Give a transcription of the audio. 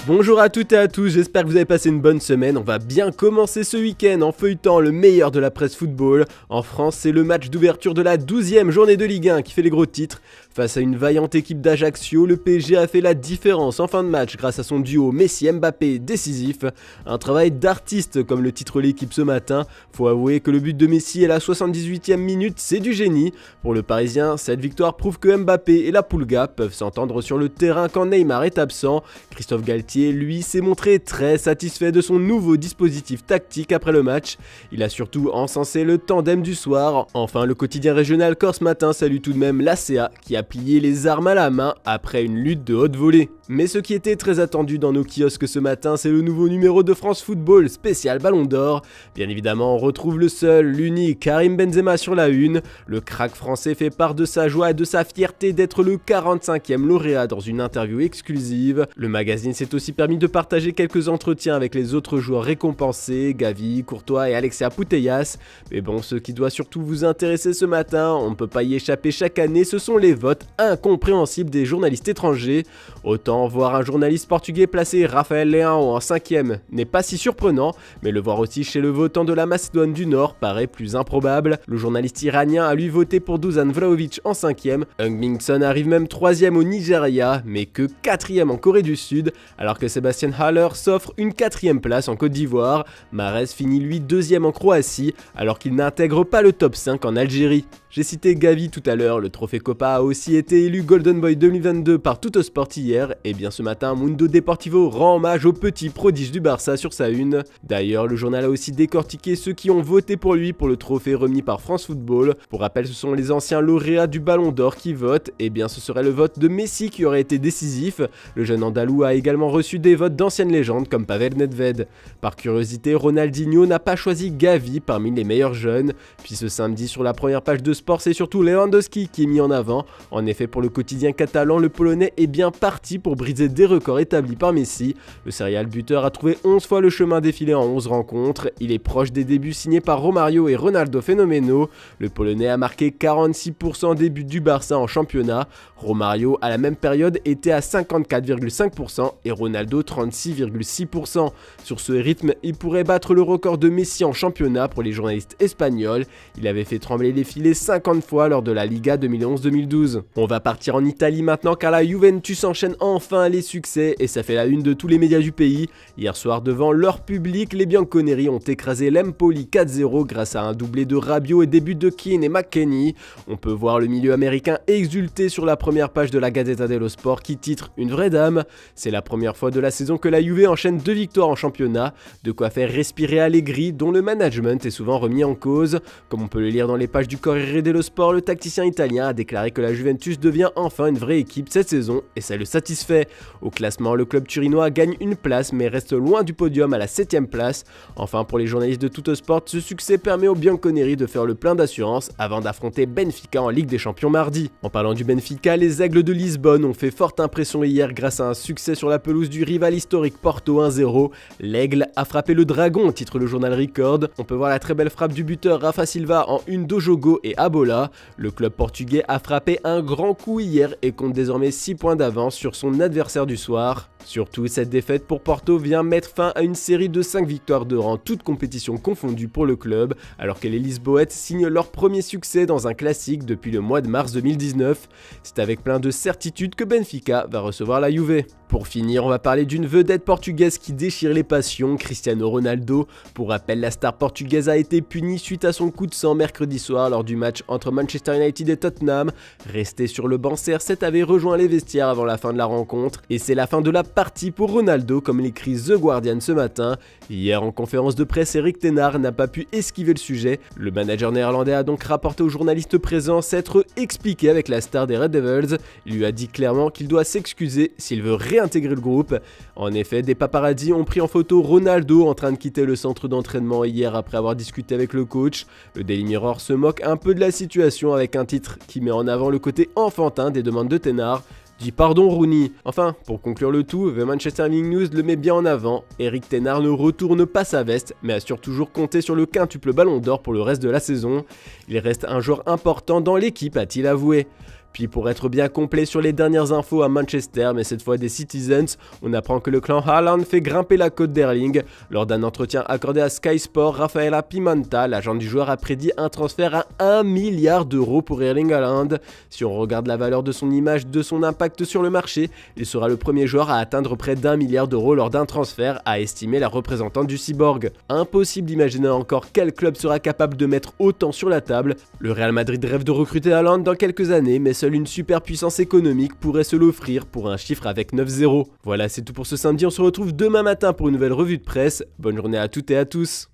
Bonjour à toutes et à tous, j'espère que vous avez passé une bonne semaine. On va bien commencer ce week-end en feuilletant le meilleur de la presse football. En France, c'est le match d'ouverture de la 12e journée de Ligue 1 qui fait les gros titres. Face à une vaillante équipe d'Ajaccio, le PSG a fait la différence en fin de match grâce à son duo Messi-Mbappé décisif. Un travail d'artiste comme le titre l'équipe ce matin. Faut avouer que le but de Messi à la 78e minute, c'est du génie. Pour le Parisien, cette victoire prouve que Mbappé et la Pulga peuvent s'entendre sur le terrain quand Neymar est absent. Christophe Galtier, lui, s'est montré très satisfait de son nouveau dispositif tactique après le match. Il a surtout encensé le tandem du soir. Enfin, le quotidien régional Corse Matin salue tout de même l'ACA qui a plié les armes à la main après une lutte de haute volée. Mais ce qui était très attendu dans nos kiosques ce matin, c'est le nouveau numéro de France Football spécial Ballon d'Or. Bien évidemment, on retrouve le seul, l'unique Karim Benzema sur la une. Le crack français fait part de sa joie et de sa fierté d'être le 45e lauréat dans une interview exclusive. Le magazine s'est aussi permis de partager quelques entretiens avec les autres joueurs récompensés, Gavi, Courtois et Alexia Putellas. Mais bon, ce qui doit surtout vous intéresser ce matin, on ne peut pas y échapper chaque année, ce sont les votes incompréhensibles des journalistes étrangers. Autant voir un journaliste portugais placer Rafael Leão en 5e n'est pas si surprenant, mais le voir aussi chez le votant de la Macédoine du Nord paraît plus improbable. Le journaliste iranien a lui voté pour Dusan Vlahovic en 5e, Heung-min Son arrive même 3e au Nigeria, mais que 4e en Corée du Sud, alors que Sébastien Haller s'offre une 4e place en Côte d'Ivoire. Mahrez finit lui 2e en Croatie, alors qu'il n'intègre pas le top 5 en Algérie. J'ai cité Gavi tout à l'heure, le trophée Copa a aussi été élu Golden Boy 2022 par Tuttosport hier, et bien ce matin Mundo Deportivo rend hommage au petit prodige du Barça sur sa une. D'ailleurs, le journal a aussi décortiqué ceux qui ont voté pour lui pour le trophée remis par France Football. Pour rappel, ce sont les anciens lauréats du Ballon d'Or qui votent, et bien ce serait le vote de Messi qui aurait été décisif. Le jeune Andalou a également reçu des votes d'anciennes légendes comme Pavel Nedved. Par curiosité, Ronaldinho n'a pas choisi Gavi parmi les meilleurs jeunes. Puis ce samedi sur la première page de Sport, c'est surtout Lewandowski qui est mis en avant. En effet, pour le quotidien catalan, le Polonais est bien parti pour briser des records établis par Messi. Le serial buteur a trouvé 11 fois le chemin défilé en 11 rencontres. Il est proche des débuts signés par Romario et Ronaldo phénoménaux. Le Polonais a marqué 46% des buts du Barça en championnat. Romario, à la même période, était à 54,5% et Ronaldo 36,6%. Sur ce rythme, il pourrait battre le record de Messi en championnat pour les journalistes espagnols. Il avait fait trembler les filets 50 fois lors de la Liga 2011-2012. On va partir en Italie maintenant car la Juventus enchaîne enfin les succès et ça fait la une de tous les médias du pays. Hier soir devant leur public, les Bianconeri ont écrasé l'Empoli 4-0 grâce à un doublé de Rabiot et des buts de Keane et McKennie. On peut voir le milieu américain exulter sur la première page de la Gazzetta dello Sport qui titre « Une vraie dame ». C'est la première fois de la saison que la Juve enchaîne 2 victoires en championnat, de quoi faire respirer Allegri dont le management est souvent remis en cause. Comme on peut le lire dans les pages du Corriere dello Sport, le tacticien italien a déclaré que la Juventus devient enfin une vraie équipe cette saison et ça le satisfait. Au classement, le club turinois gagne une place mais reste loin du podium à la 7e place. Enfin, pour les journalistes de Tuttosport, ce succès permet aux Bianconeri de faire le plein d'assurance avant d'affronter Benfica en Ligue des Champions mardi. En parlant du Benfica, les Aigles de Lisbonne ont fait forte impression hier grâce à un succès sur la pelouse du rival historique Porto 1-0. L'Aigle a frappé le dragon, titre le journal Record. On peut voir la très belle frappe du buteur Rafa Silva en une d'Ojogo et Abola. Le club portugais a frappé un grand coup hier et compte désormais 6 points d'avance sur son adversaire du soir. Surtout, cette défaite pour Porto vient mettre fin à une série de 5 victoires de rang, toutes compétitions confondues pour le club, alors que les Lisboètes signent leur premier succès dans un classique depuis le mois de mars 2019. C'est avec plein de certitude que Benfica va recevoir la Juve. Pour finir, on va parler d'une vedette portugaise qui déchire les passions, Cristiano Ronaldo. Pour rappel, la star portugaise a été punie suite à son coup de sang mercredi soir lors du match entre Manchester United et Tottenham. Resté sur le banc, CR7 avait rejoint les vestiaires avant la fin de la rencontre. Et c'est la fin de la partie pour Ronaldo, comme l'écrit The Guardian ce matin. Hier, en conférence de presse, Erik ten Hag n'a pas pu esquiver le sujet. Le manager néerlandais a donc rapporté aux journalistes présents s'être expliqué avec la star des Red Devils. Il lui a dit clairement qu'il doit s'excuser s'il veut réintégrer le groupe. En effet, des paparazzis ont pris en photo Ronaldo en train de quitter le centre d'entraînement hier après avoir discuté avec le coach. Le Daily Mirror se moque un peu de la situation avec un titre qui met en avant le côté enfantin des demandes de ten Hag. Dis pardon Rooney. Enfin, pour conclure le tout, The Manchester Evening News le met bien en avant. Erik ten Hag ne retourne pas sa veste, mais assure toujours compter sur le quintuple Ballon d'Or pour le reste de la saison. Il reste un joueur important dans l'équipe, a-t-il avoué. Puis pour être bien complet sur les dernières infos à Manchester, mais cette fois des Citizens, on apprend que le clan Haaland fait grimper la cote d'Erling. Lors d'un entretien accordé à Sky Sport, Rafaela Pimenta, l'agent du joueur, a prédit un transfert à 1 milliard d'euros pour Erling Haaland. Si on regarde la valeur de son image, de son impact sur le marché, il sera le premier joueur à atteindre près d'1 milliard d'euros lors d'un transfert, a estimé la représentante du Cyborg. Impossible d'imaginer encore quel club sera capable de mettre autant sur la table. Le Real Madrid rêve de recruter Haaland dans quelques années, mais seule une superpuissance économique pourrait se l'offrir pour un chiffre avec 9-0. Voilà, c'est tout pour ce samedi, on se retrouve demain matin pour une nouvelle revue de presse. Bonne journée à toutes et à tous.